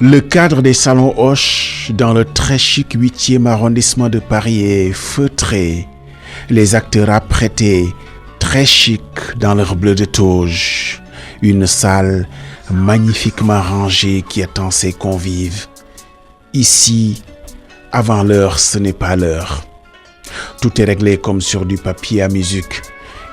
Le cadre des salons Hoche dans le très chic 8e arrondissement de Paris est feutré. Les acteurs apprêtés, très chic dans leur bleu de toge. Une salle magnifiquement rangée qui attend ses convives. Ici, avant l'heure, ce n'est pas l'heure. Tout est réglé comme sur du papier à musique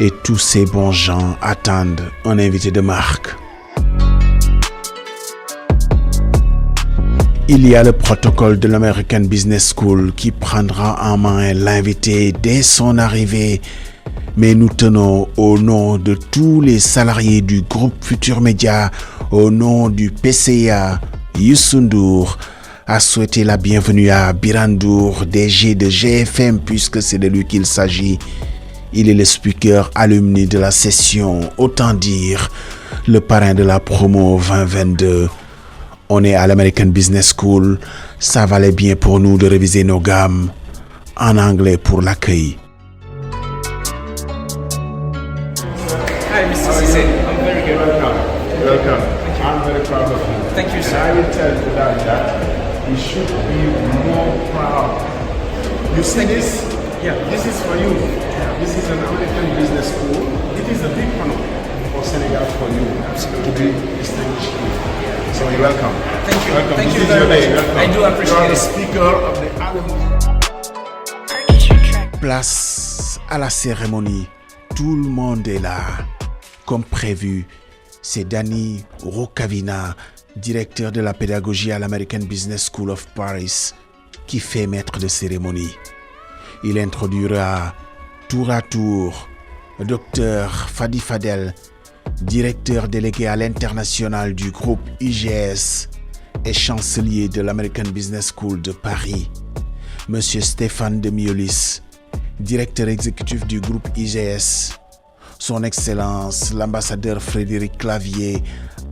et tous ces bons gens attendent un invité de marque. Il y a le protocole de l'American Business School qui prendra en main l'invité dès son arrivée. Mais nous tenons, au nom de tous les salariés du groupe Futur Média, au nom du PCA, Youssou N'Dour, à souhaiter la bienvenue à Biran Ndour, DG de GFM, puisque c'est de lui qu'il s'agit. Il est le speaker alumni de la session, autant dire le parrain de la promo 2022. On est à l'American Business School, ça valait bien pour nous de réviser nos gammes en anglais pour l'accueil. Hi, Mr. Cissé. I'm very good. Welcome. I'm very proud of you. Thank you, And sir. I will tell you that you should be more proud. You see this? Yeah. This is for you. This is an American business school. It is a big honor for Senegal for you to be distinguished. So you're welcome. Thank you. Welcome. Thank This you is very your day. much. Welcome. I do appreciate You are the it. speaker of the alumni. Place à la cérémonie. Tout le monde est là. Comme prévu, c'est Danny Rocavina, directeur de la pédagogie à l'American Business School of Paris, qui fait maître de cérémonie. Il introduira tour à tour Dr Fadi Fadel, directeur délégué à l'international du groupe IGS et chancelier de l'American Business School de Paris. Monsieur Stéphane Demiolis, directeur exécutif du groupe IGS. Son Excellence, l'ambassadeur Frédéric Clavier,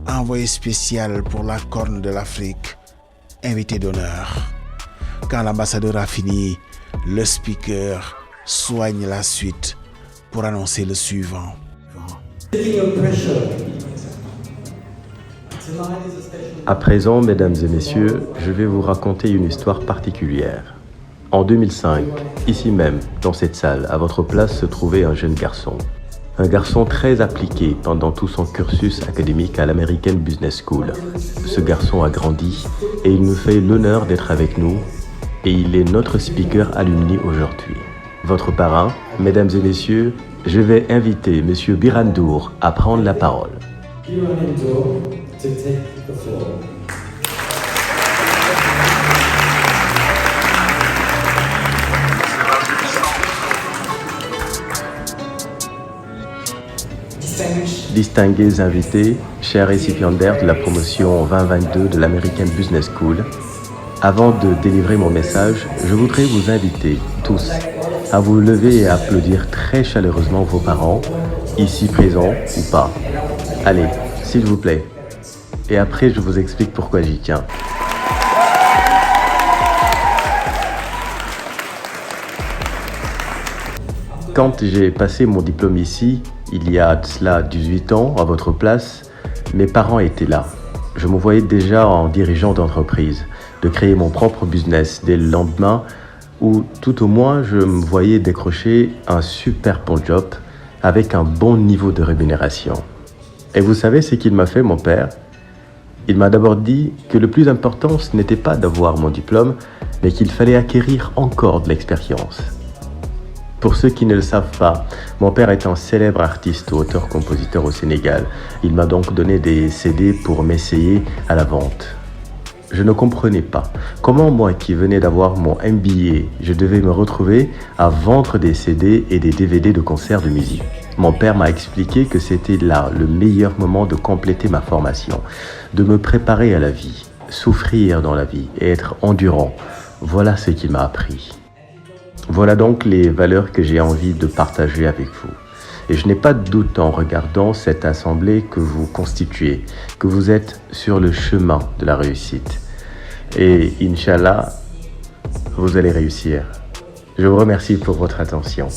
envoyé spécial pour la Corne de l'Afrique, invité d'honneur. Quand l'ambassadeur a fini, le speaker soigne la suite pour annoncer le suivant. À présent, mesdames et messieurs, je vais vous raconter une histoire particulière. En 2005, ici même, dans cette salle, à votre place se trouvait un jeune garçon. Un garçon très appliqué pendant tout son cursus académique à l'American Business School. Ce garçon a grandi et il nous fait l'honneur d'être avec nous et il est notre speaker alumni aujourd'hui. Votre parrain, mesdames et messieurs, je vais inviter Monsieur Biran Ndour à prendre la parole. Distingués invités, chers récipiendaires de la promotion 2022 de l'American Business School, avant de délivrer mon message, je voudrais vous inviter tous à vous lever et à applaudir très chaleureusement vos parents, ici présents ou pas. Allez, s'il vous plaît. Et après, je vous explique pourquoi j'y tiens. Quand j'ai passé mon diplôme ici, il y a de cela 18 ans, à votre place, mes parents étaient là. Je me voyais déjà en dirigeant d'entreprise, de créer mon propre business dès le lendemain, où tout au moins je me voyais décrocher un super bon job avec un bon niveau de rémunération. Et vous savez ce qu'il m'a fait, mon père? Il m'a d'abord dit que le plus important, ce n'était pas d'avoir mon diplôme, mais qu'il fallait acquérir encore de l'expérience. Pour ceux qui ne le savent pas, mon père est un célèbre artiste, auteur-compositeur au Sénégal. Il m'a donc donné des CD pour m'essayer à la vente. Je ne comprenais pas comment moi qui venais d'avoir mon MBA, je devais me retrouver à vendre des CD et des DVD de concerts de musique. Mon père m'a expliqué que c'était là le meilleur moment de compléter ma formation, de me préparer à la vie, souffrir dans la vie et être endurant. Voilà ce qu'il m'a appris. Voilà donc les valeurs que j'ai envie de partager avec vous. Et je n'ai pas de doute en regardant cette assemblée que vous constituez, que vous êtes sur le chemin de la réussite. Et Inch'Allah, vous allez réussir. Je vous remercie pour votre attention.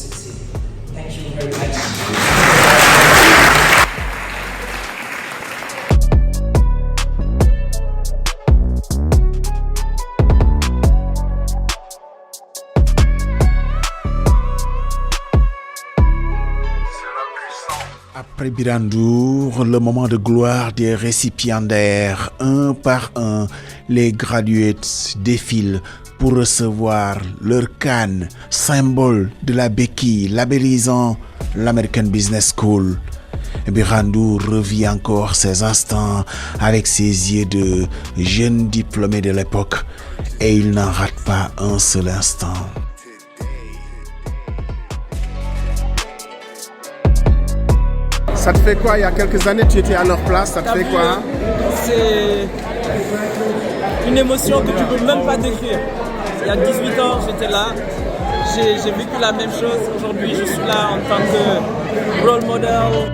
Après Birandour, le moment de gloire des récipiendaires. Un par un, les graduates défilent pour recevoir leur canne, symbole de la béquille, labellisant l'American Business School. Birandour revit encore ces instants avec ses yeux de jeune diplômé de l'époque et il n'en rate pas un seul instant. Ça te fait quoi? Il y a quelques années, tu étais à leur place, ça te fait quoi? C'est une émotion que tu peux même pas décrire. Il y a 18 ans, j'étais là. J'ai vécu la même chose. Aujourd'hui, je suis là en tant que role model.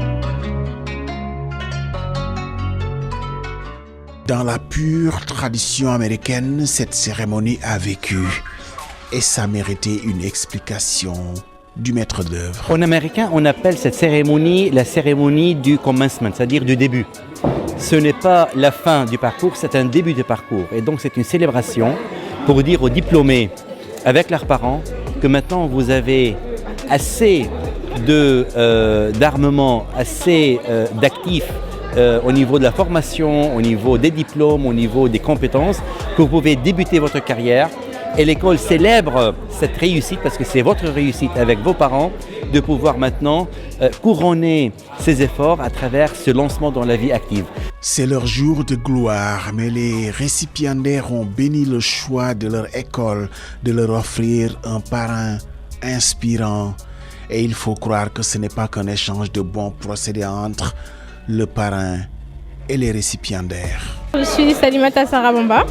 Dans la pure tradition américaine, cette cérémonie a vécu et ça méritait une explication du maître d'œuvre. En américain, on appelle cette cérémonie la cérémonie du commencement, c'est-à-dire du début. Ce n'est pas la fin du parcours, c'est un début de parcours. Et donc c'est une célébration pour dire aux diplômés, avec leurs parents, que maintenant vous avez assez d'armement, assez d'actifs au niveau de la formation, au niveau des diplômes, au niveau des compétences, que vous pouvez débuter votre carrière. Et l'école célèbre cette réussite parce que c'est votre réussite avec vos parents de pouvoir maintenant couronner ces efforts à travers ce lancement dans la vie active. C'est leur jour de gloire, mais les récipiendaires ont béni le choix de leur école de leur offrir un parrain inspirant. Et il faut croire que ce n'est pas qu'un échange de bons procédés entre le parrain et les récipiendaires. Je suis Salimata Sarabamba,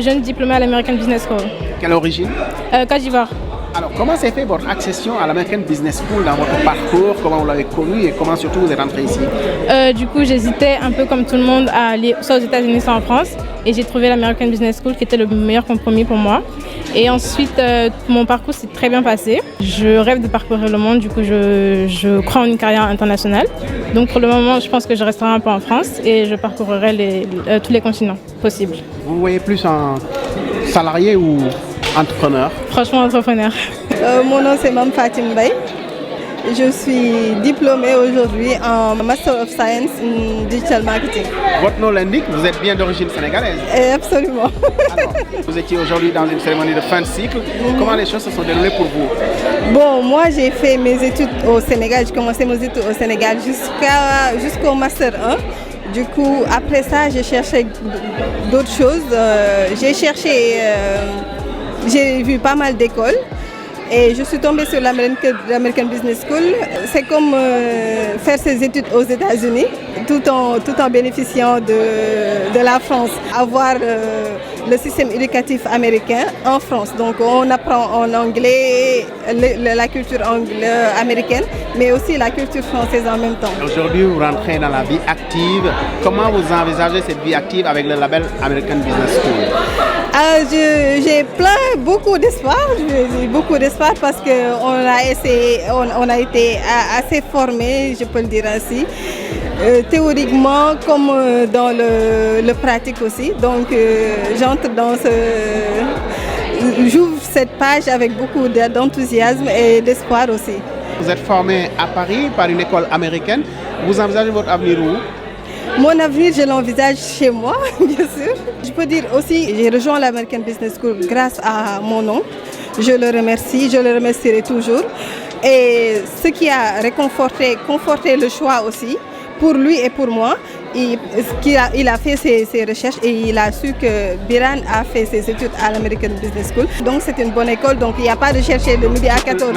jeune diplômée à l'American Business School. Quelle origine? Côte d'Ivoire. Alors, comment s'est fait votre accession à l'American Business School dans votre parcours? Comment vous l'avez connu et comment surtout vous êtes entré ici? Du coup, j'hésitais un peu comme tout le monde à aller soit aux États-Unis, soit en France. Et j'ai trouvé l'American Business School qui était le meilleur compromis pour moi. Et ensuite, mon parcours s'est très bien passé. Je rêve de parcourir le monde, du coup, je crois en une carrière internationale. Donc pour le moment, je pense que je resterai un peu en France et je parcourrai tous les continents possibles. Vous voyez plus un salarié ou entrepreneur? Franchement, entrepreneur. Mon nom c'est Mme Fatim Bay. Je suis diplômée aujourd'hui en Master of Science in Digital Marketing. Votre nom l'indique, vous êtes bien d'origine sénégalaise? Absolument. Alors, vous étiez aujourd'hui dans une cérémonie de fin de cycle. Comment les choses se sont déroulées pour vous? Bon, moi j'ai fait mes études au Sénégal. J'ai commencé mes études au Sénégal jusqu'au Master 1. Du coup, après ça, j'ai cherché d'autres choses. J'ai vu pas mal d'écoles. Et je suis tombée sur l'American Business School. C'est comme faire ses études aux États-Unis, tout en bénéficiant de la France. Avoir le système éducatif américain en France. Donc on apprend en anglais la culture américaine, mais aussi la culture française en même temps. Aujourd'hui, vous rentrez dans la vie active. Comment vous envisagez cette vie active avec le label American Business School? J'ai beaucoup d'espoir. Parce qu'on a été assez formés, je peux le dire ainsi, théoriquement comme dans le pratique aussi. Donc j'ouvre cette page avec beaucoup d'enthousiasme et d'espoir aussi. Vous êtes formé à Paris par une école américaine. Vous envisagez votre avenir où? Mon avenir, je l'envisage chez moi, bien sûr. Je peux dire aussi, j'ai rejoint l'American Business School grâce à mon oncle. Je le remercie, je le remercierai toujours. Et ce qui a conforté le choix aussi, pour lui et pour moi, il a fait ses recherches et il a su que Biran a fait ses études à l'American Business School. Donc c'est une bonne école, donc il n'y a pas de chercher de midi à 14.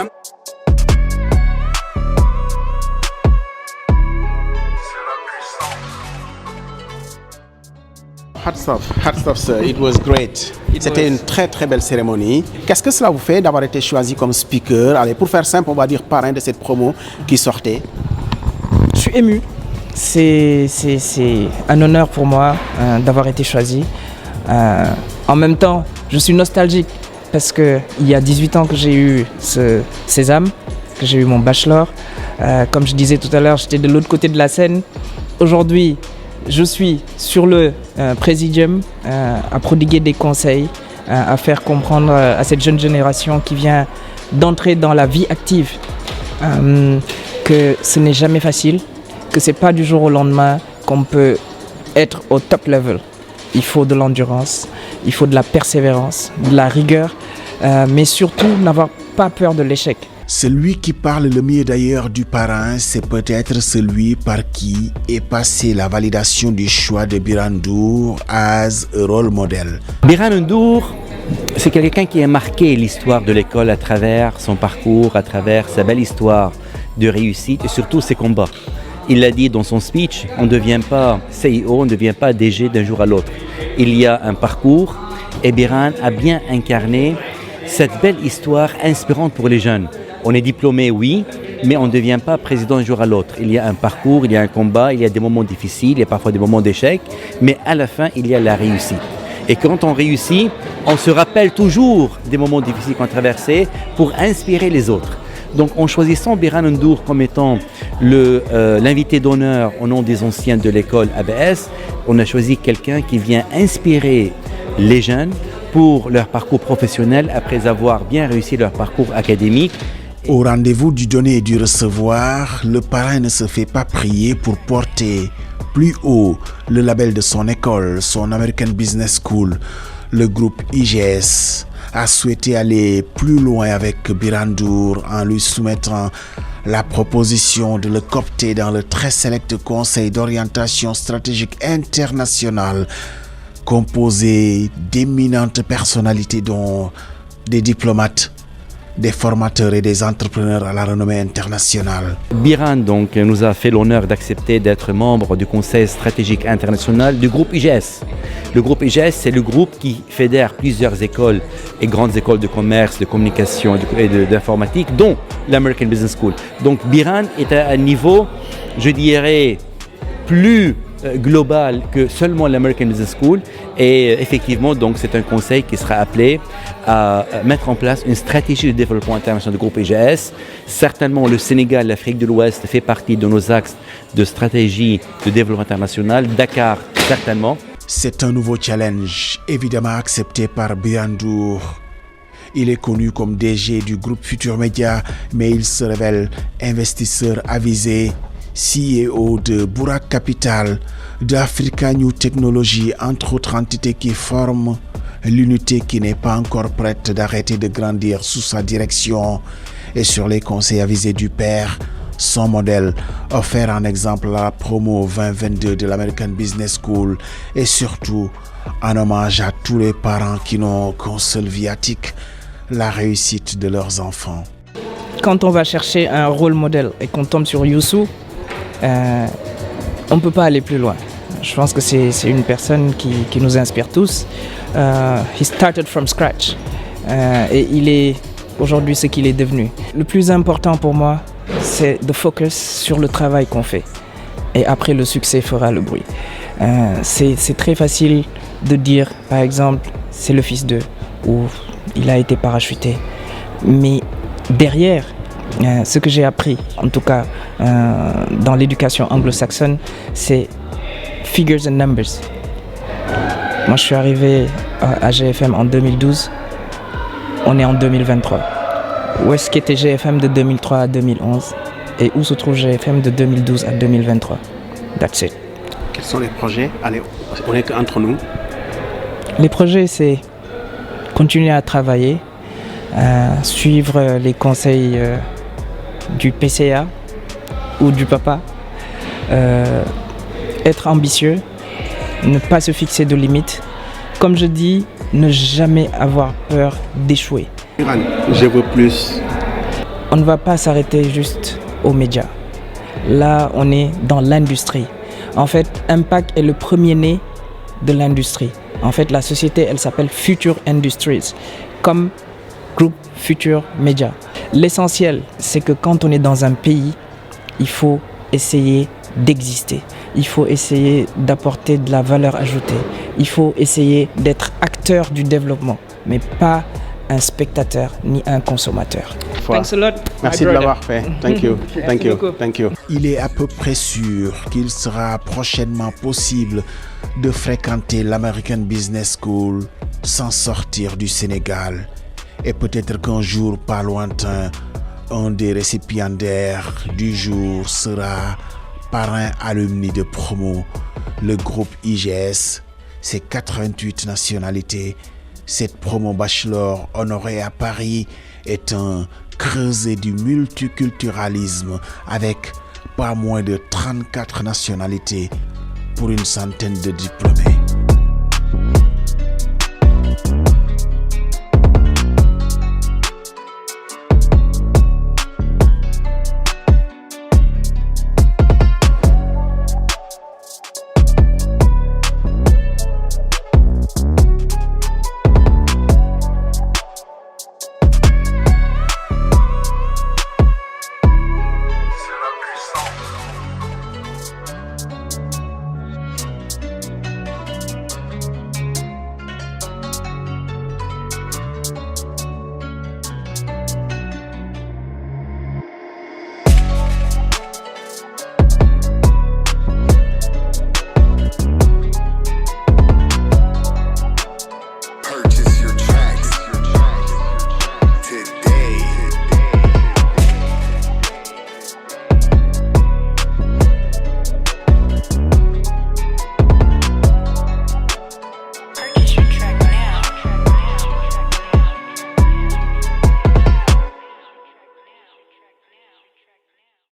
Hats off, sir. It was great. C'était une très très belle cérémonie. Qu'est-ce que cela vous fait d'avoir été choisi comme speaker? Allez, pour faire simple, on va dire parrain de cette promo qui sortait. Je suis ému. C'est un honneur pour moi d'avoir été choisi. En même temps, je suis nostalgique parce qu'il y a 18 ans que j'ai eu ce sésame, que j'ai eu mon bachelor. Comme je disais tout à l'heure, j'étais de l'autre côté de la scène. Aujourd'hui, je suis sur le Présidium à prodiguer des conseils, à faire comprendre à cette jeune génération qui vient d'entrer dans la vie active que ce n'est jamais facile, que c'est pas du jour au lendemain qu'on peut être au top level. Il faut de l'endurance, il faut de la persévérance, de la rigueur, mais surtout n'avoir pas peur de l'échec. Celui qui parle le mieux d'ailleurs du parrain, c'est peut-être celui par qui est passée la validation du choix de Biran Ndour as a role model. Biran Ndour, c'est quelqu'un qui a marqué l'histoire de l'école à travers son parcours, à travers sa belle histoire de réussite et surtout ses combats. Il l'a dit dans son speech, on ne devient pas CEO, on ne devient pas DG d'un jour à l'autre. Il y a un parcours et Biran a bien incarné cette belle histoire inspirante pour les jeunes. On est diplômé, oui, mais on ne devient pas président d'un jour à l'autre. Il y a un parcours, il y a un combat, il y a des moments difficiles, il y a parfois des moments d'échec, mais à la fin, il y a la réussite. Et quand on réussit, on se rappelle toujours des moments difficiles qu'on a traversés pour inspirer les autres. Donc en choisissant Biran Ndour comme étant l'invité d'honneur au nom des anciens de l'école ABS, on a choisi quelqu'un qui vient inspirer les jeunes pour leur parcours professionnel après avoir bien réussi leur parcours académique. Au rendez-vous du donner et du recevoir, le parrain ne se fait pas prier pour porter plus haut le label de son école, son American Business School. Le groupe IGS a souhaité aller plus loin avec Biran Ndour en lui soumettant la proposition de le coopter dans le très sélect conseil d'orientation stratégique internationale composé d'éminentes personnalités dont des diplomates, des formateurs et des entrepreneurs à la renommée internationale. Biran donc nous a fait l'honneur d'accepter d'être membre du Conseil stratégique international du groupe IGS. Le groupe IGS, c'est le groupe qui fédère plusieurs écoles et grandes écoles de commerce, de communication et d'informatique, dont l'American Business School. Donc Biran est à un niveau, je dirais, plus global que seulement l'American Business School et effectivement donc c'est un conseil qui sera appelé à mettre en place une stratégie de développement international du groupe IGS. Certainement le Sénégal, l'Afrique de l'Ouest fait partie de nos axes de stratégie de développement international. Dakar, certainement. C'est un nouveau challenge, évidemment accepté par Biran Ndour. Il est connu comme DG du groupe Futur Media, mais il se révèle investisseur avisé, CEO de Burak Capital, d'Africa New Technology, entre autres entités qui forment l'unité qui n'est pas encore prête d'arrêter de grandir sous sa direction. Et sur les conseils avisés du père, son modèle offert en exemple à la promo 2022 de l'American Business School et surtout en hommage à tous les parents qui n'ont qu'un seul viatique, la réussite de leurs enfants. Quand on va chercher un rôle modèle et qu'on tombe sur Youssou, on ne peut pas aller plus loin. Je pense que c'est une personne qui nous inspire tous. He started from scratch et il est aujourd'hui ce qu'il est devenu. Le plus important pour moi, c'est de focus sur le travail qu'on fait. Et après, le succès fera le bruit. C'est très facile de dire, par exemple, c'est le fils d'eux ou il a été parachuté. Mais derrière, ce que j'ai appris, en tout cas dans l'éducation anglo-saxonne, c'est figures and numbers. Moi, je suis arrivé à GFM en 2012. On est en 2023. Où est-ce qu'était GFM de 2003 à 2011 et où se trouve GFM de 2012 à 2023? That's it. Quels sont les projets? Allez, on est entre nous. Les projets, c'est continuer à travailler, suivre les conseils du PCA ou du papa, être ambitieux, ne pas se fixer de limites. Comme je dis, ne jamais avoir peur d'échouer. Je veux plus. On ne va pas s'arrêter juste aux médias. Là, on est dans l'industrie. En fait, Impact est le premier-né de l'industrie. En fait, la société, elle s'appelle Future Industries, comme groupe Future Media. L'essentiel, c'est que quand on est dans un pays, il faut essayer d'exister. Il faut essayer d'apporter de la valeur ajoutée. Il faut essayer d'être acteur du développement, mais pas un spectateur ni un consommateur. Thanks a lot. Merci de l'avoir fait. Thank you. Thank you. Thank you. Il est à peu près sûr qu'il sera prochainement possible de fréquenter l'American Business School sans sortir du Sénégal. Et peut-être qu'un jour pas lointain, un des récipiendaires du jour sera parrain alumni de promo, le groupe IGS, c'est 88 nationalités. Cette promo bachelor honorée à Paris est un creuset du multiculturalisme avec pas moins de 34 nationalités pour une centaine de diplômés.